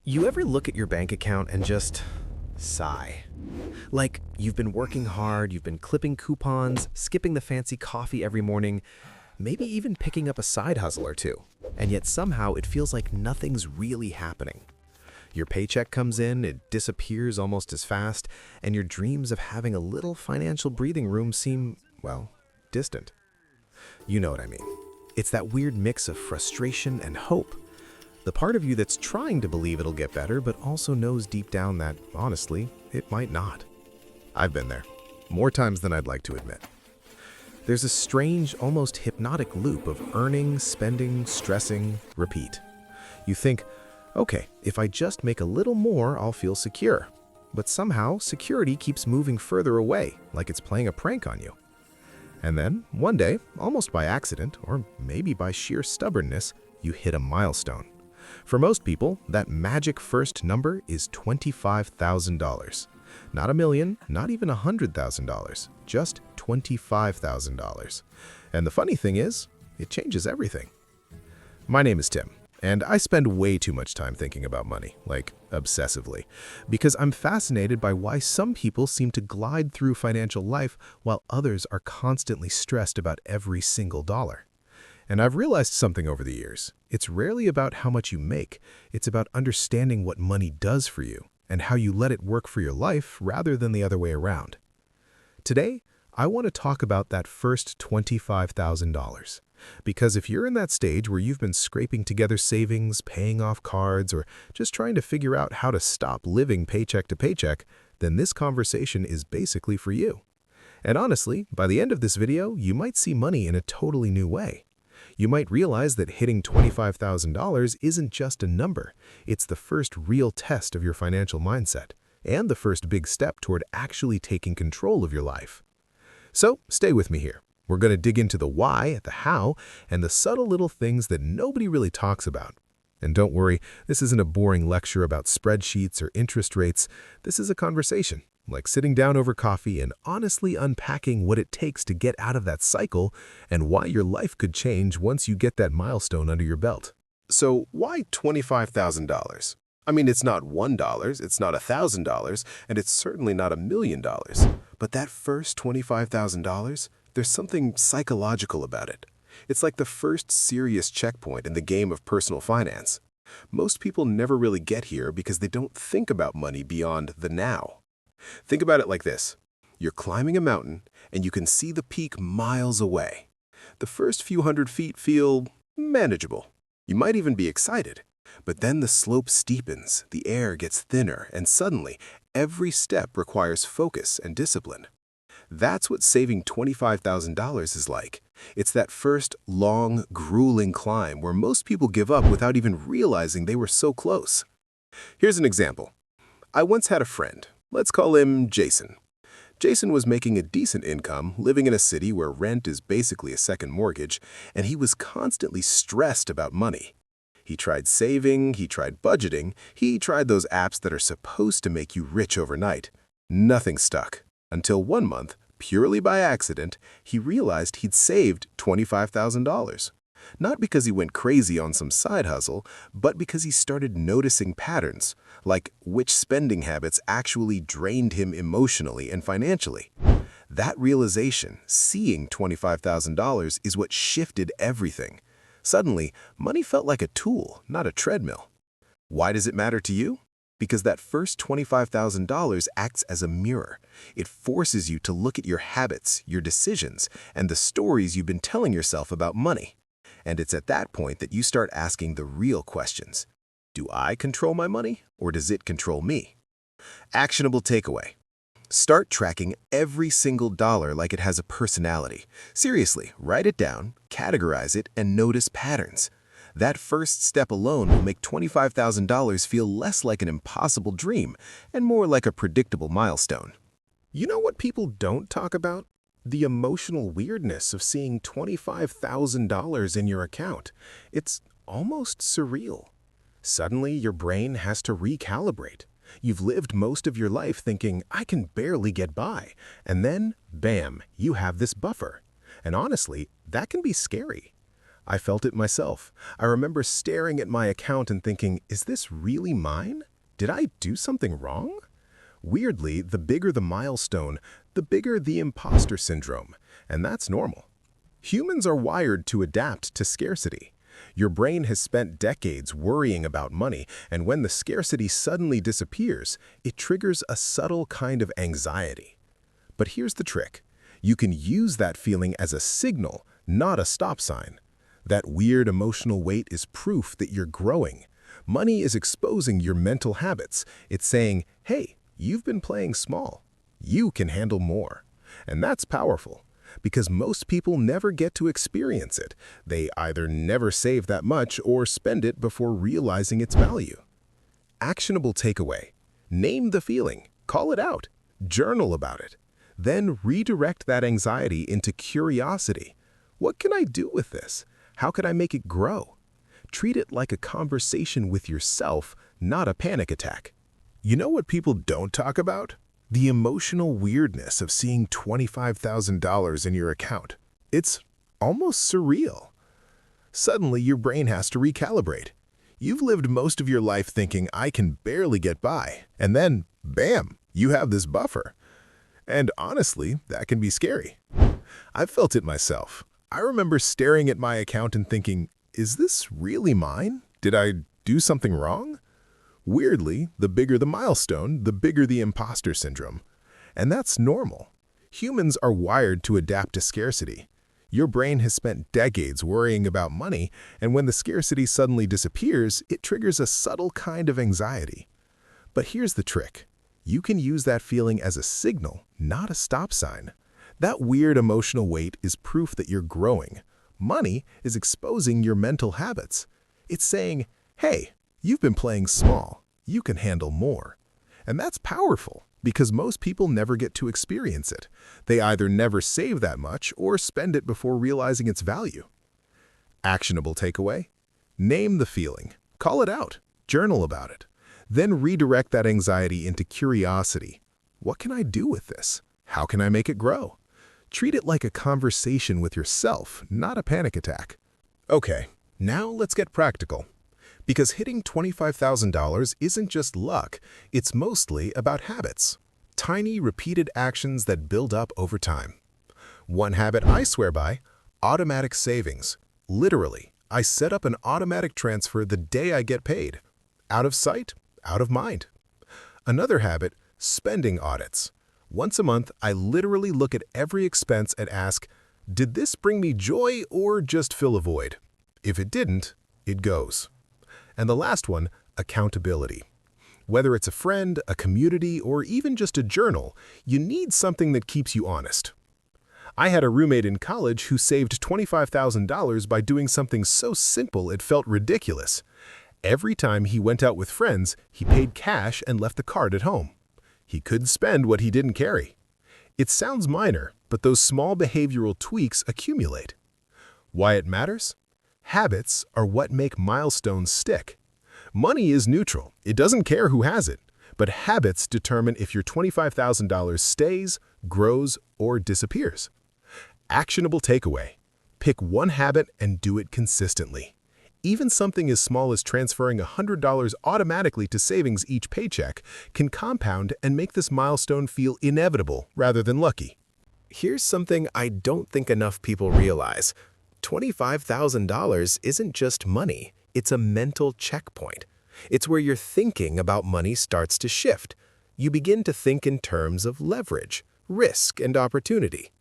You ever look at your bank account and just sigh? Like you've been working hard, you've been clipping coupons, skipping the fancy coffee every morning, maybe even picking up a side hustle or two, and yet somehow it feels like nothing's really happening. Your paycheck comes in, it disappears almost as fast, and your dreams of having a little financial breathing room seem, well, distant. You know what I mean. It's that weird mix of frustration and hope. The part of you that's trying to believe it'll get better, but also knows deep down that, honestly, it might not. I've been there, more times than I'd like to admit. There's a strange, almost hypnotic loop of earning, spending, stressing, repeat. You think, okay, if I just make a little more, I'll feel secure. But somehow, security keeps moving further away, like it's playing a prank on you. And then, one day, almost by accident, or maybe by sheer stubbornness, you hit a milestone. For most people, that magic first number is $25,000. Not a million, not even $100,000, just $25,000. And the funny thing is, it changes everything. My name is Tim, and I spend way too much time thinking about money, like obsessively, because I'm fascinated by why some people seem to glide through financial life while others are constantly stressed about every single dollar. And I've realized something over the years. It's rarely about how much you make. It's about understanding what money does for you and how you let it work for your life rather than the other way around. Today, I want to talk about that first $25,000. Because if you're in that stage where you've been scraping together savings, paying off cards, or just trying to figure out how to stop living paycheck to paycheck, then this conversation is basically for you. And honestly, by the end of this video, you might see money in a totally new way. You might realize that hitting $25,000 isn't just a number. It's the first real test of your financial mindset, and the first big step toward actually taking control of your life. So, stay with me here. We're going to dig into the why, the how, and the subtle little things that nobody really talks about. And don't worry, this isn't a boring lecture about spreadsheets or interest rates. This is a conversation, like sitting down over coffee and honestly unpacking what it takes to get out of that cycle and why your life could change once you get that milestone under your belt. So why $25,000? I mean, it's not $1, it's not $1,000, and it's certainly not $1,000,000. But that first $25,000, there's something psychological about it. It's like the first serious checkpoint in the game of personal finance. Most people never really get here because they don't think about money beyond the now. Think about it like this. You're climbing a mountain, and you can see the peak miles away. The first few hundred feet feel manageable. You might even be excited. But then the slope steepens, the air gets thinner, and suddenly, every step requires focus and discipline. That's what saving $25,000 is like. It's that first long, grueling climb where most people give up without even realizing they were so close. Here's an example. I once had a friend. Let's call him Jason. Jason was making a decent income, living in a city where rent is basically a second mortgage, and he was constantly stressed about money. He tried saving, he tried budgeting, he tried those apps that are supposed to make you rich overnight. Nothing stuck. Until one month, purely by accident, he realized he'd saved $25,000. Not because he went crazy on some side hustle, but because he started noticing patterns, like which spending habits actually drained him emotionally and financially. That realization, seeing $25,000, is what shifted everything. Suddenly, money felt like a tool, not a treadmill. Why does it matter to you? Because that first $25,000 acts as a mirror. It forces you to look at your habits, your decisions, and the stories you've been telling yourself about money. And it's at that point that you start asking the real questions. Do I control my money, or does it control me? Actionable takeaway. Start tracking every single dollar like it has a personality. Seriously, write it down, categorize it, and notice patterns. That first step alone will make $25,000 feel less like an impossible dream and more like a predictable milestone. You know what people don't talk about? The emotional weirdness of seeing $25,000 in your account. It's almost surreal. Suddenly, your brain has to recalibrate. You've lived most of your life thinking, I can barely get by. And then, bam, you have this buffer. And honestly, that can be scary. I felt it myself. I remember staring at my account and thinking, is this really mine? Did I do something wrong? Weirdly, the bigger the milestone, the bigger the imposter syndrome, and that's normal. Humans are wired to adapt to scarcity. Your brain has spent decades worrying about money, and when the scarcity suddenly disappears, it triggers a subtle kind of anxiety. But here's the trick. You can use that feeling as a signal, not a stop sign. That weird emotional weight is proof that you're growing. Money is exposing your mental habits. It's saying, hey, you've been playing small. You can handle more. And that's powerful, because most people never get to experience it. They either never save that much or spend it before realizing its value. Actionable takeaway. Name the feeling. Call it out. Journal about it. Then redirect that anxiety into curiosity. What can I do with this? How could I make it grow? Treat it like a conversation with yourself, not a panic attack. You know what people don't talk about? The emotional weirdness of seeing $25,000 in your account. It's almost surreal. Suddenly, your brain has to recalibrate. You've lived most of your life thinking, I can barely get by. And then, bam, you have this buffer. And honestly, that can be scary. I've felt it myself. I remember staring at my account and thinking, is this really mine? Did I do something wrong? Weirdly, the bigger the milestone, the bigger the imposter syndrome. And that's normal. Humans are wired to adapt to scarcity. Your brain has spent decades worrying about money, and when the scarcity suddenly disappears, it triggers a subtle kind of anxiety. But here's the trick. You can use that feeling as a signal, not a stop sign. That weird emotional weight is proof that you're growing. Money is exposing your mental habits. It's saying, hey, you've been playing small. You can handle more. And that's powerful, because most people never get to experience it. They either never save that much or spend it before realizing its value. Actionable takeaway? Name the feeling. Call it out. Journal about it. Then redirect that anxiety into curiosity. What can I do with this? How can I make it grow? Treat it like a conversation with yourself, not a panic attack. Okay, now let's get practical. Because hitting $25,000 isn't just luck, it's mostly about habits. Tiny, repeated actions that build up over time. One habit I swear by, automatic savings. Literally, I set up an automatic transfer the day I get paid. Out of sight, out of mind. Another habit, spending audits. Once a month, I literally look at every expense and ask, did this bring me joy or just fill a void? If it didn't, it goes. And the last one, accountability. Whether it's a friend, a community, or even just a journal, you need something that keeps you honest. I had a roommate in college who saved $25,000 by doing something so simple it felt ridiculous. Every time he went out with friends, he paid cash and left the card at home. He couldn't spend what he didn't carry. It sounds minor, but those small behavioral tweaks accumulate. Why it matters? Habits are what make milestones stick. Money is neutral. It doesn't care who has it. But habits determine if your $25,000 stays, grows, or disappears. Actionable takeaway. Pick one habit and do it consistently. Even something as small as transferring $100 automatically to savings each paycheck can compound and make this milestone feel inevitable rather than lucky. Here's something I don't think enough people realize. $25,000 isn't just money, it's a mental checkpoint. It's where your thinking about money starts to shift. You begin to think in terms of leverage, risk, and opportunity.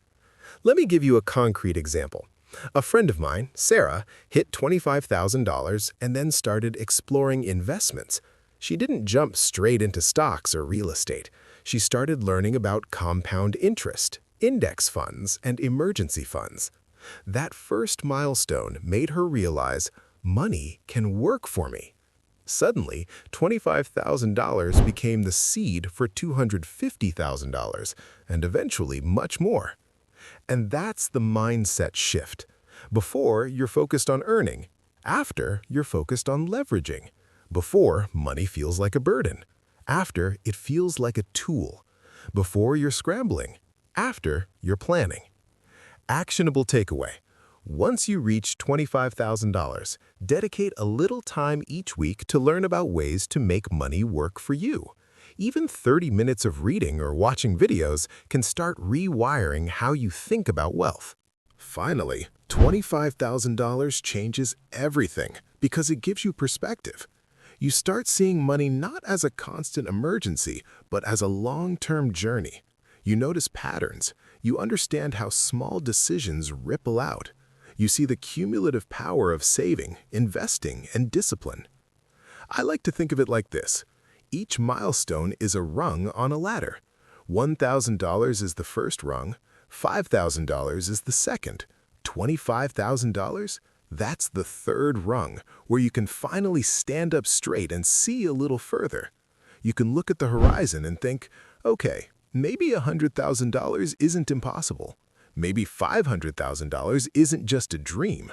Let me give you a concrete example. A friend of mine, Sarah, hit $25,000 and then started exploring investments. She didn't jump straight into stocks or real estate. She started learning about compound interest, index funds, and emergency funds. That first milestone made her realize money can work for me. Suddenly, $25,000 became the seed for $250,000 and eventually much more. And that's the mindset shift. Before, you're focused on earning. After, you're focused on leveraging. Before, money feels like a burden. After, it feels like a tool. Before, you're scrambling. After, you're planning. Actionable takeaway. Once you reach $25,000, dedicate a little time each week to learn about ways to make money work for you. Even 30 minutes of reading or watching videos can start rewiring how you think about wealth. Finally, $25,000 changes everything because it gives you perspective. You start seeing money not as a constant emergency, but as a long-term journey. You notice patterns. You understand how small decisions ripple out. You see the cumulative power of saving, investing, and discipline. I like to think of it like this. Each milestone is a rung on a ladder. $1,000 is the first rung, $5,000 is the second, $25,000? That's the third rung, where you can finally stand up straight and see a little further. You can look at the horizon and think, okay, maybe $100,000 isn't impossible. Maybe $500,000 isn't just a dream.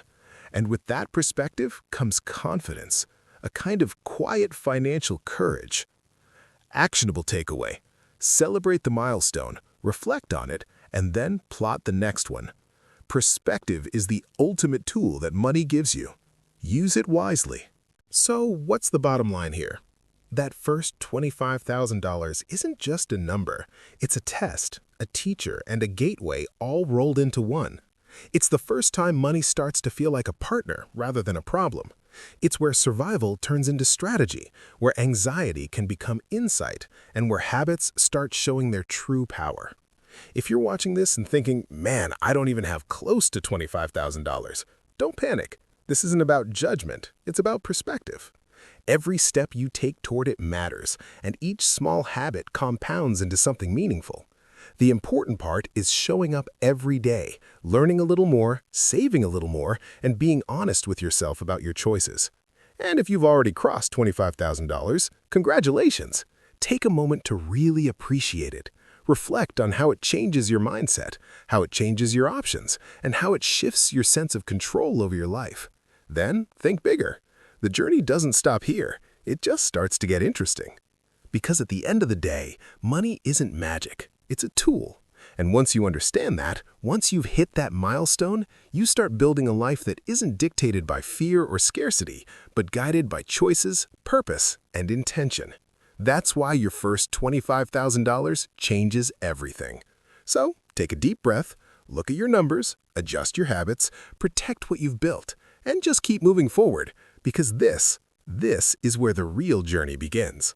And with that perspective comes confidence, a kind of quiet financial courage. Actionable takeaway. Celebrate the milestone, reflect on it, and then plot the next one. Perspective is the ultimate tool that money gives you. Use it wisely. So what's the bottom line here? That first $25,000 isn't just a number. It's a test, a teacher, and a gateway all rolled into one. It's the first time money starts to feel like a partner rather than a problem. It's where survival turns into strategy, where anxiety can become insight, and where habits start showing their true power. If you're watching this and thinking, man, I don't even have close to $25,000, don't panic. This isn't about judgment, it's about perspective. Every step you take toward it matters, and each small habit compounds into something meaningful. The important part is showing up every day, learning a little more, saving a little more, and being honest with yourself about your choices. And if you've already crossed $25,000, congratulations! Take a moment to really appreciate it. Reflect on how it changes your mindset, how it changes your options, and how it shifts your sense of control over your life. Then, think bigger. The journey doesn't stop here. It just starts to get interesting. Because at the end of the day, money isn't magic. It's a tool. And once you understand that, once you've hit that milestone, you start building a life that isn't dictated by fear or scarcity, but guided by choices, purpose, and intention. That's why your first $25,000 changes everything. So, take a deep breath, look at your numbers, adjust your habits, protect what you've built, and just keep moving forward, because this is where the real journey begins.